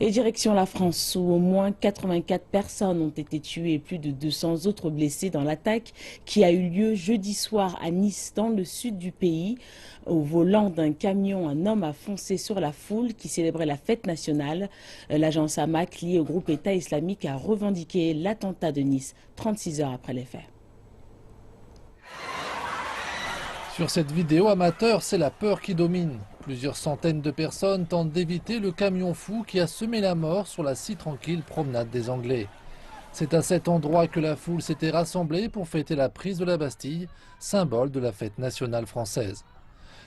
Et direction la France, où au moins 84 personnes ont été tuées et plus de 200 autres blessées dans l'attaque qui a eu lieu jeudi soir à Nice, dans le sud du pays. Au volant d'un camion, un homme a foncé sur la foule qui célébrait la fête nationale. L'agence Hamac, liée au groupe État islamique, a revendiqué l'attentat de Nice 36 heures après les faits. Sur cette vidéo amateur, c'est la peur qui domine. Plusieurs centaines de personnes tentent d'éviter le camion fou qui a semé la mort sur la si tranquille promenade des Anglais. C'est à cet endroit que la foule s'était rassemblée pour fêter la prise de la Bastille, symbole de la fête nationale française.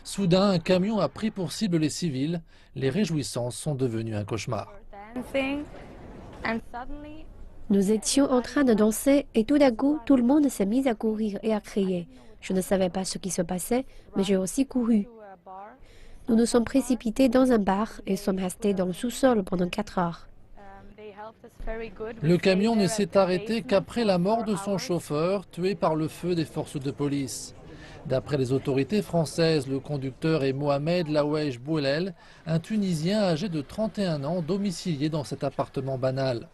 Soudain, un camion a pris pour cible les civils. Les réjouissances sont devenues un cauchemar. Nous étions en train de danser et tout d'un coup, tout le monde s'est mis à courir et à crier. Je ne savais pas ce qui se passait, mais j'ai aussi couru. Nous nous sommes précipités dans un bar et sommes restés dans le sous-sol pendant 4 heures. Le camion ne s'est arrêté qu'après la mort de son chauffeur, tué par le feu des forces de police. D'après les autorités françaises, le conducteur est Mohamed Laouej Bouelel, un Tunisien âgé de 31 ans domicilié dans cet appartement banal.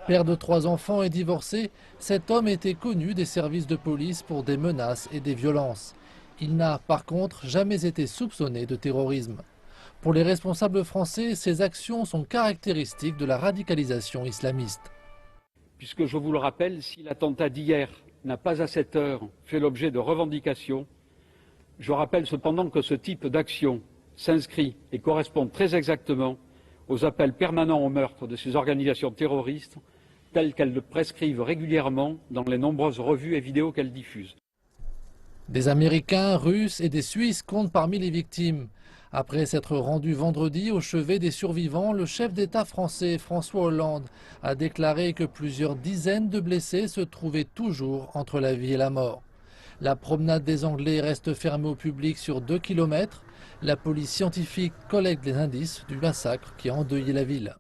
Père de 3 enfants et divorcé, cet homme était connu des services de police pour des menaces et des violences. Il n'a par contre jamais été soupçonné de terrorisme. Pour les responsables français, ces actions sont caractéristiques de la radicalisation islamiste. Puisque je vous le rappelle, si l'attentat d'hier n'a pas à cette heure fait l'objet de revendications, je rappelle cependant que ce type d'action s'inscrit et correspond très exactement aux appels permanents au meurtre de ces organisations terroristes telles qu'elles le prescrivent régulièrement dans les nombreuses revues et vidéos qu'elles diffusent. Des Américains, Russes et des Suisses comptent parmi les victimes. Après s'être rendu vendredi au chevet des survivants, le chef d'État français François Hollande a déclaré que plusieurs dizaines de blessés se trouvaient toujours entre la vie et la mort. La promenade des Anglais reste fermée au public sur 2 kilomètres. La police scientifique collecte les indices du massacre qui a endeuillé la ville.